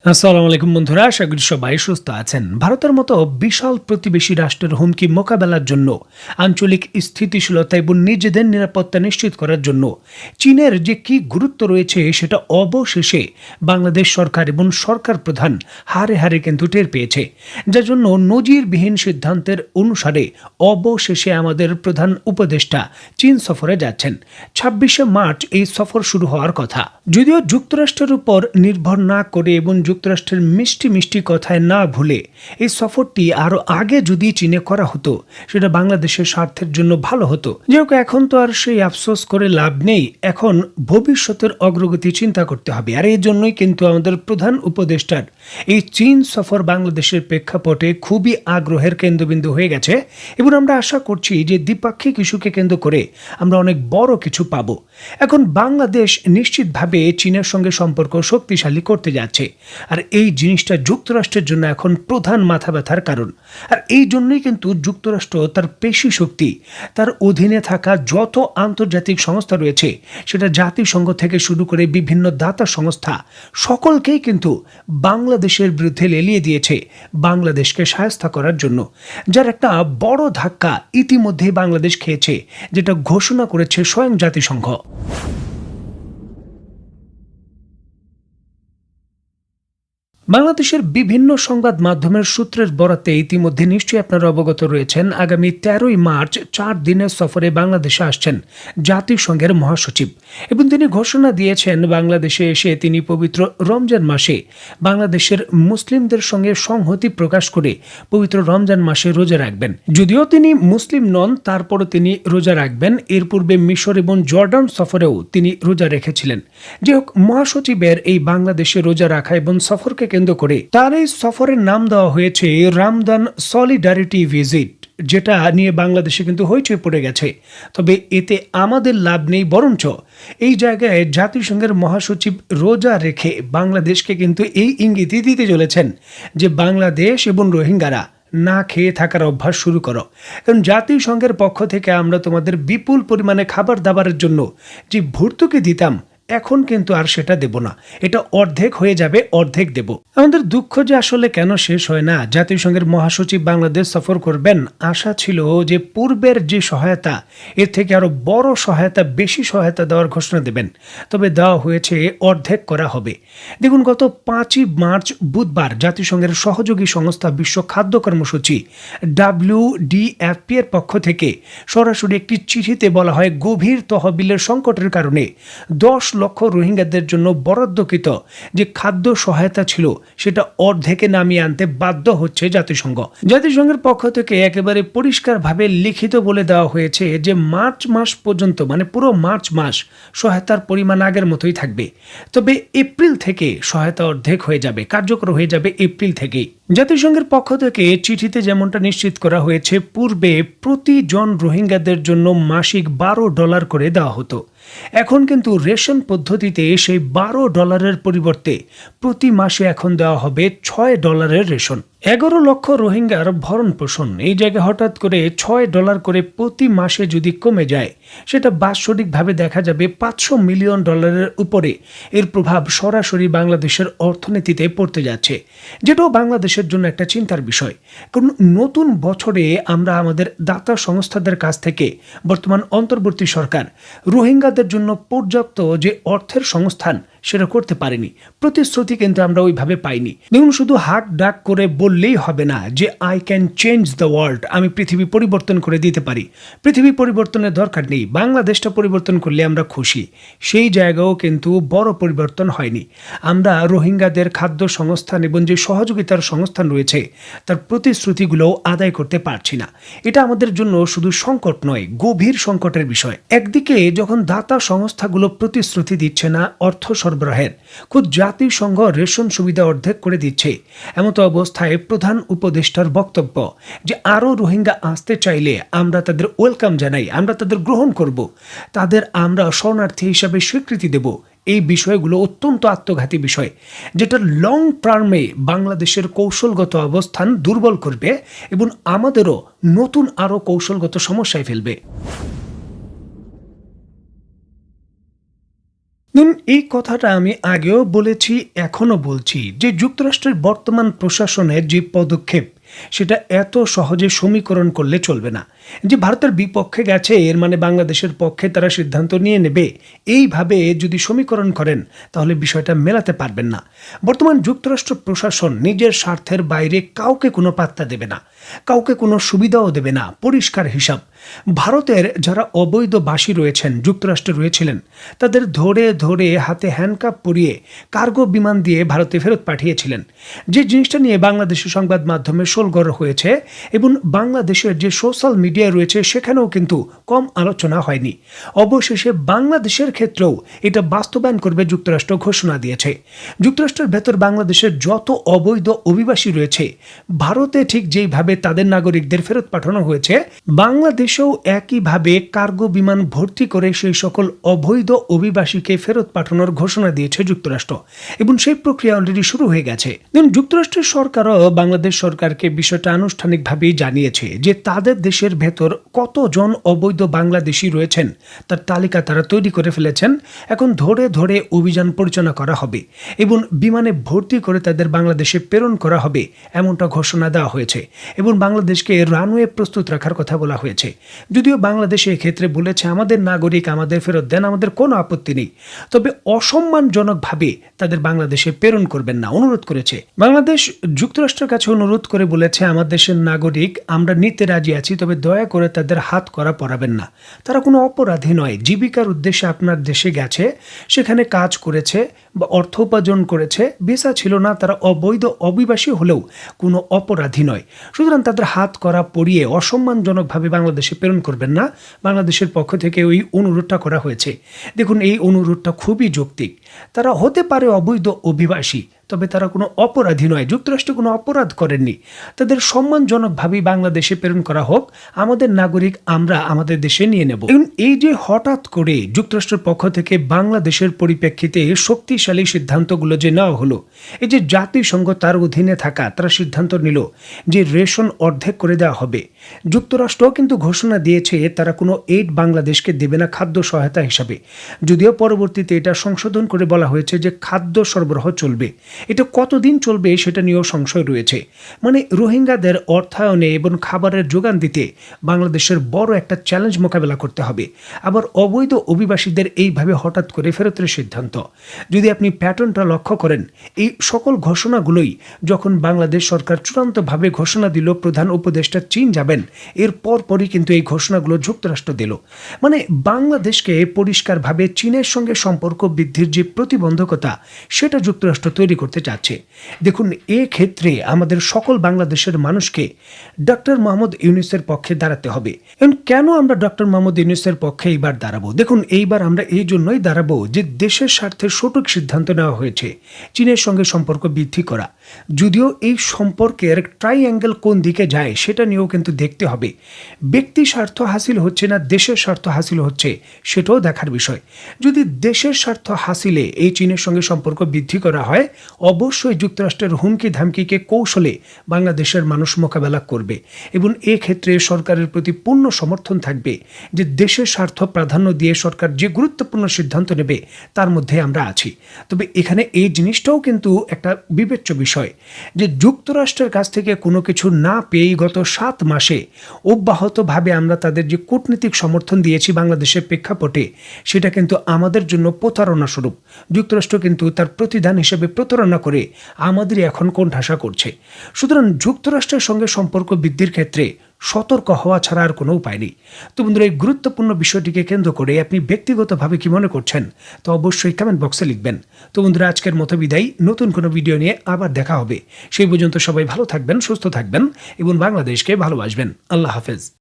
আসসালামু আলাইকুম বন্ধুরা, আশা করি সবাই সুস্থ আছেন। ভারতের মতো বিশাল প্রতিবেশী রাষ্ট্রের হুমকি মোকাবেলার জন্য, আঞ্চলিক স্থিতিশীলতা এবং নিজেদের নিরাপত্তা নিশ্চিত করার জন্য চীনের যে কি গুরুত্ব রয়েছে সেটা অবশেষে বাংলাদেশ সরকার এবং সরকার প্রধান হারে হারে কিন্তু টের পেয়েছে। যার জন্য নজিরবিহীন সিদ্ধান্তের অনুসারে অবশেষে আমাদের প্রধান উপদেষ্টা চীন সফরে যাচ্ছেন। ২৬শে মার্চ এই সফর শুরু হওয়ার কথা, যদিও যুক্তরাষ্ট্রের উপর নির্ভর না করে এবং যুক্তরাষ্ট্রের মিষ্টি মিষ্টি কথায় না ভুলে এই সফরটি আরো আগে যদি চীনে করা হতো সেটা বাংলাদেশের স্বার্থের জন্য ভালো হতো। যেহেতু এখন তো আর সেই আফসোস করে লাভ নেই, এখন ভবিষ্যতের অগ্রগতি চিন্তা করতে হবে। আর এই জন্যই কিন্তু আমাদের প্রধান উপদেষ্টার এই চীন সফর বাংলাদেশের প্রেক্ষাপটে খুবই আগ্রহের কেন্দ্রবিন্দু হয়ে গেছে এবং আমরা আশা করছি যে দ্বিপাক্ষিক ইস্যুকে কেন্দ্র করে আমরা অনেক বড় কিছু পাবো। এখন বাংলাদেশ নিশ্চিতভাবে চীনের সঙ্গে সম্পর্ক শক্তিশালী করতে যাচ্ছে, আর এই জিনিসটা যুক্তরাষ্ট্রের জন্য এখন প্রধান মাথা ব্যথার কারণ। আর এই জন্যই কিন্তু যুক্তরাষ্ট্র তার পেশি শক্তি, তার অধীনে থাকা যত আন্তর্জাতিক সংস্থা রয়েছে, সেটা জাতিসংঘ থেকে শুরু করে বিভিন্ন দাতা সংস্থা, সকলকেই কিন্তু বাংলাদেশের বিরুদ্ধে লেলিয়ে দিয়েছে বাংলাদেশকে শায়েস্তা করার জন্য। যার একটা বড় ধাক্কা ইতিমধ্যেই বাংলাদেশ খেয়েছে, যেটা ঘোষণা করেছে স্বয়ং জাতিসংঘ। বাংলাদেশের বিভিন্ন সংবাদ মাধ্যমের সূত্রের বরাতে ইতিমধ্যে নিশ্চয়ই আপনারা অবগত রয়েছেন, আগামী ১৩ই মার্চ ৪ দিনের সফরে বাংলাদেশে আসছেন জাতিসংঘের মহাসচিব এবং তিনি ঘোষণা দিয়েছেন বাংলাদেশে এসে তিনি পবিত্র রমজান মাসে বাংলাদেশের মুসলিমদের সঙ্গে সংহতি প্রকাশ করে পবিত্র রমজান মাসে রোজা রাখবেন। যদিও তিনি মুসলিম নন, তারপরও তিনি রোজা রাখবেন। এর পূর্বে মিশর এবং জর্ডান সফরেও তিনি রোজা রেখেছিলেন। যাই হোক, মহাসচিবের এই বাংলাদেশে রোজা রাখা এবং সফরকে কেন্দ্র করে তার এই সফরের নাম দেওয়া হয়েছে রামদান সলিডারিটি ভিজিট, যেটা নিয়ে বাংলাদেশে কিন্তু হইচই পড়ে গেছে। তবে এতে আমাদের লাভ নেই, বরঞ্চ এই জায়গায় জাতিসংঘের মহাসচিব রোজা রেখে বাংলাদেশকে কিন্তু এই ইঙ্গিতই দিতে চলেছেন যে বাংলাদেশ এবং রোহিঙ্গারা না খেয়ে থাকার অভ্যাস শুরু করো, কারণ জাতিসংঘের পক্ষ থেকে আমরা তোমাদের বিপুল পরিমাণে খাবার দাবারের জন্য যে ভর্তুকি দিতাম, এখন কিন্তু আর সেটা দেব না, এটা অর্ধেক হয়ে যাবে, অর্ধেক দেব। আমাদের দুঃখ যে আসলে কেন শেষ হয় না। জাতিসংঘের মহাসচিব বাংলাদেশ সফর করবেন, আশা ছিল যে পূর্বের যে সহায়তা, এর থেকে আরো বড় সহায়তা, বেশি সহায়তা দেওয়ার ঘোষণা দেবেন, তবে দেওয়া হয়েছে অর্ধেক করা হবে। দেখুন, গত ৫ই মার্চ বুধবার জাতিসংঘের সহযোগী সংস্থা বিশ্ব খাদ্য কর্মসূচি WDFP এর পক্ষ থেকে সরাসরি একটি চিঠিতে বলা হয় গভীর তহবিলের সংকটের কারণে ১০ লক্ষ রোহিঙ্গাদের জন্য বরাদ্দকৃত যে খাদ্য সহায়তা ছিল সেটা অর্ধেকে নামিয়ে আনতে বাধ্য হচ্ছে জাতিসংঘ। জাতিসংঘের পক্ষ থেকে একেবারে পরিষ্কারভাবে লিখিত বলে দেওয়া হয়েছে যে মার্চ মাস পর্যন্ত, মানে পুরো মার্চ মাস সহায়তার পরিমাণ আগের মতোই থাকবে, তবে এপ্রিল থেকে সহায়তা অর্ধেক হয়ে যাবে, কার্যকর হয়ে যাবে এপ্রিল থেকেই। জাতিসংঘের পক্ষ থেকে চিঠিতে যেমনটা নিশ্চিত করা হয়েছে, পূর্বে প্রতিজন রোহিঙ্গাদের জন্য মাসিক $12 করে দেওয়া হতো। এখন কিন্তু রেশন পদ্ধতিতে সেই $12 পরিবর্তে প্রতি মাসে এখন দেওয়া হবে $6 রেশন। ১১ লক্ষ রোহিঙ্গার ভরণ পোষণ, এই জায়গায় হঠাৎ করে $6 করে প্রতি মাসে যদি কমে যায়, সেটা বাৎসরিকভাবে দেখা যাবে $500 মিলিয়ন উপরে এর প্রভাব সরাসরি বাংলাদেশের অর্থনীতিতে পড়তে যাচ্ছে, যেটাও বাংলাদেশের জন্য একটা চিন্তার বিষয়। কারণ নতুন বছরে আমরা আমাদের দাতা সংস্থাদের কাছ থেকে বর্তমান অন্তর্বর্তী সরকার রোহিঙ্গাদের জন্য পর্যাপ্ত যে অর্থের সংস্থান সেটা করতে পারেনি, প্রতিশ্রুতি কিন্তু আমরা ওইভাবে পাইনি। দেখুন, শুধু হাক ডাক করে বললেই হবে না যে I can change the world, আমি পৃথিবী পরিবর্তন করে দিতে পারি। পৃথিবী পরিবর্তনের দরকার নেই, বাংলাদেশটা পরিবর্তন করলে আমরা খুশি। সেই জায়গাও কিন্তু বড় পরিবর্তন হয়নি। আমরা রোহিঙ্গাদের খাদ্য সংস্থান এবং যে সহযোগিতার সংস্থান রয়েছে তার প্রতিশ্রুতিগুলোও আদায় করতে পারছি না। এটা আমাদের জন্য শুধু সংকট নয়, গভীর সংকটের বিষয়। একদিকে যখন দাতা সংস্থাগুলো প্রতিশ্রুতি দিচ্ছে না অর্থ সরবরাহের, খুব জাতিসংঘ রেশন সুবিধা অর্ধেক করে দিচ্ছে, এমতো অবস্থায় প্রধান উপদেষ্টার বক্তব্য যে আরও রোহিঙ্গা আসতে চাইলে আমরা তাদের ওয়েলকাম জানাই, আমরা তাদের গ্রহণ করব, তাদের আমরা শরণার্থী হিসাবে স্বীকৃতি দেব, এই বিষয়গুলো অত্যন্ত আত্মঘাতী বিষয়, যেটা লং টার্মে বাংলাদেশের কৌশলগত অবস্থান দুর্বল করবে এবং আমাদেরও নতুন আরও কৌশলগত সমস্যায় ফেলবে। এই কথাটা আমি আগেও বলেছি, এখনো বলছি যে যুক্তরাষ্ট্রের বর্তমান প্রশাসনের যে পদক্ষেপ সেটা এত সহজে সমীকরণ করলে চলবে না। যে ভারতের বিপক্ষে গেছে এর মানে বাংলাদেশের পক্ষে তারা সিদ্ধান্ত নিয়ে নেবে, এইভাবে যদি সমীকরণ করেন তাহলে বিষয়টা মেলাতে পারবেন না। বর্তমান যুক্তরাষ্ট্র প্রশাসন নিজের স্বার্থের বাইরে কাউকে কোনো পাত্তা দেবে না, কাউকে কোনো সুবিধাও দেবে না। পরিষ্কার হিসাব, ভারতের যারা অবৈধ বাসী রয়েছেন, যুক্তরাষ্ট্রে রয়েছিলেন, তাদের ধরে ধরে হাতে হ্যান্ডকাপ পরিয়ে কার্গো বিমান দিয়ে ভারতে ফেরত পাঠিয়েছিলেন। যে জিনিসটা নিয়ে বাংলাদেশের সংবাদ মাধ্যমে শোলগড় হয়েছে এবং বাংলাদেশের যে সোশ্যাল মিডিয়া রয়েছে সেখানেও কিন্তু কম আলোচনা হয়নি। অবশেষে বাংলাদেশের ক্ষেত্রেও এটা বাস্তবায়ন করবে যুক্তরাষ্ট্র ঘোষণা দিয়েছে। যুক্তরাষ্ট্রের ভেতর বাংলাদেশের যত অবৈধ অভিবাসী রয়েছে, ভারতে ঠিক যেইভাবে তাদের নাগরিকদের ফেরত পাঠানো হয়েছে, বাংলাদেশেও একইভাবে কার্গো বিমান ভর্তি করে সেই সকল অবৈধ অভিবাসীকে ফেরত পাঠানোর ঘোষণা দিয়েছে যুক্তরাষ্ট্র এবং সেই প্রক্রিয়া অলরেডি শুরু হয়ে গেছে। যুক্তরাষ্ট্রের সরকারও বাংলাদেশ সরকারকে বিষয়টা আনুষ্ঠানিকভাবেই জানিয়েছে যে তাদের দেশের ভেতর কতজন অবৈধ বাংলাদেশি রয়েছেন তার তালিকা তারা তৈরি করে ফেলেছেন। এখন ধরে ধরে অভিযান পরিচালনা করা হবে এবং বিমানে ভর্তি করে তাদের বাংলাদেশে প্রেরণ করা হবে, এমনটা ঘোষণা দেওয়া হয়েছে এবং বাংলাদেশকে রানওয়ে প্রস্তুত রাখার কথা বলা হয়েছে। যদিও বাংলাদেশে এক্ষেত্রে বলেছে আমাদের নাগরিক আমাদের ফেরত দেন, আমাদের কোনো আপত্তি নেই, তবে অসম্মানজনকভাবে তাদের বাংলাদেশে প্রেরণ করবেন না, অনুরোধ করেছে। বাংলাদেশ যুক্তরাষ্ট্রের কাছে অনুরোধ করে বলেছে আমার দেশের নাগরিক আমরা নিতে রাজি আছি, তবে দয়া করে তাদের হাত করা পরাবেন না। তারা কোনো অপরাধী নয়, জীবিকার উদ্দেশ্যে আপনার দেশে গেছে, সেখানে কাজ করেছে বা অর্থ উপার্জন করেছে, ভিসা ছিল না, তারা অবৈধ অভিবাসী হলেও কোনো অপরাধী নয়। সুতরাং তাদের হাত করা পরিয়ে অসম্মানজনকভাবে বাংলাদেশে প্রেরণ করবেন না। বাংলাদেশের পক্ষ থেকে ওই অনুরোধটা করা হয়েছে। দেখুন, এই অনুরোধটা খুবই যৌক্তিক। তারা হতে পারে অবৈধ অভিবাসী, তবে তারা কোনো অপরাধী নয়, যুক্তরাষ্ট্র কোনো অপরাধ করেননি। তাদের সম্মানজনকভাবেই বাংলাদেশে প্রেরণ করা হোক, আমাদের নাগরিক আমরা আমাদের দেশে নিয়ে নেব। এই যে হঠাৎ করে যুক্তরাষ্ট্রের পক্ষ থেকে বাংলাদেশের পরিপ্রেক্ষিতে শক্তিশালী সিদ্ধান্তগুলো যে নেওয়া হলো, এই যে জাতিসংঘ তার অধীনে থাকা তারা সিদ্ধান্ত নিল যে রেশন অর্ধেক করে দেওয়া হবে। যুক্তরাষ্ট্র কিন্তু ঘোষণা দিয়েছে তারা কোনো এইড বাংলাদেশকে দেবে না খাদ্য সহায়তা হিসাবে, যদিও পরবর্তীতে এটা সংশোধন করে বলা হয়েছে যে খাদ্য সরবরাহ চলবে। এটা কতদিন চলবে সেটা নিয়েও সংশয় রয়েছে। মানে রোহিঙ্গাদের অর্থায়নে এবং খাবারের যোগান দিতে বাংলাদেশের বড় একটা চ্যালেঞ্জ মোকাবেলা করতে হবে। আবার অবৈধ অভিবাসীদের এইভাবে হঠাৎ করে ফেরতের সিদ্ধান্ত, যদি আপনি প্যাটার্নটা লক্ষ্য করেন, এই সকল ঘোষণাগুলোই যখন বাংলাদেশ সরকার চূড়ান্তভাবে ঘোষণা দিল প্রধান উপদেষ্টা চীন যাবেন, এর পরপরই কিন্তু এই ঘোষণাগুলো যুক্তরাষ্ট্র দিল। মানে বাংলাদেশকে পরিষ্কারভাবে চীনের সঙ্গে সম্পর্ক বৃদ্ধির যে প্রতিবন্ধকতা সেটা যুক্তরাষ্ট্র তৈরি করতে চাচ্ছে। দেখুন, ক্ষেত্রে আমাদের সকল বাংলাদেশের মানুষকে ডক্টর মোহাম্মদ ইউনূসের পক্ষে দাঁড়াতে হবে। এবং কেন আমরা ডক্টর মোহাম্মদ ইউনূসের পক্ষে এইবার দাঁড়াবো? দেখুন, এইবার আমরা এই জন্যই দাঁড়াবো যে দেশের স্বার্থে সঠিক সিদ্ধান্ত নেওয়া হয়েছে চীনের সঙ্গে সম্পর্ক বৃদ্ধি করা। যদিও এই সম্পর্কের ট্রাইঅ্যাঙ্গেল কোন দিকে যায় সেটা নিয়েও কিন্তু দেখতে হবে। ব্যক্তি স্বার্থ হাসিল হচ্ছে না দেশের স্বার্থ হাসিল হচ্ছে, সেটাও দেখার বিষয়। যদি দেশের স্বার্থ হাসিলে এই চীনের সঙ্গে সম্পর্ক বৃদ্ধি করা হয়, অবশ্যই যুক্তরাষ্ট্রের হুমকি ধামকিকে কৌশলে বাংলাদেশের মানুষ মোকাবেলা করবে এবং ক্ষেত্রে সরকারের প্রতি পূর্ণ সমর্থন থাকবে যে দেশের স্বার্থ প্রাধান্য দিয়ে সরকার যে গুরুত্বপূর্ণ সিদ্ধান্ত নেবে তার মধ্যে আমরা আছি। তবে এখানে এই জিনিসটাও কিন্তু একটা বিবেচ্য বিষয় যে যুক্তরাষ্ট্রের কাছ থেকে কোনো কিছু না পেয়েই গত 7 মাসে অব্যাহতভাবে আমরা তাদের যে কূটনীতিক সমর্থন দিয়েছি বাংলাদেশের প্রেক্ষাপটে, সেটা কিন্তু আমাদের জন্য প্রতারণা স্বরূপ। যুক্তরাষ্ট্র কিন্তু তার প্রতিদান হিসেবে প্রতারণা করে আমাদেরই এখন কোণঠাসা করছে। সুতরাং যুক্তরাষ্ট্রের সঙ্গে সম্পর্ক বৃদ্ধির ক্ষেত্রে সতর্ক হওয়া ছাড়া আর কোনো উপায় নেই। তো বন্ধুরা, এই গুরুত্বপূর্ণ বিষয়টিকে কেন্দ্র করে আপনি ব্যক্তিগতভাবে কি মনে করছেন তো অবশ্যই কমেন্ট বক্সে লিখবেন। তো বন্ধুরা, আজকের মতো বিদায়, নতুন কোনো ভিডিও নিয়ে আবার দেখা হবে। সেই পর্যন্ত সবাই ভালো থাকবেন, সুস্থ থাকবেন এবং বাংলাদেশকে ভালোবাসবেন। আল্লাহ হাফেজ।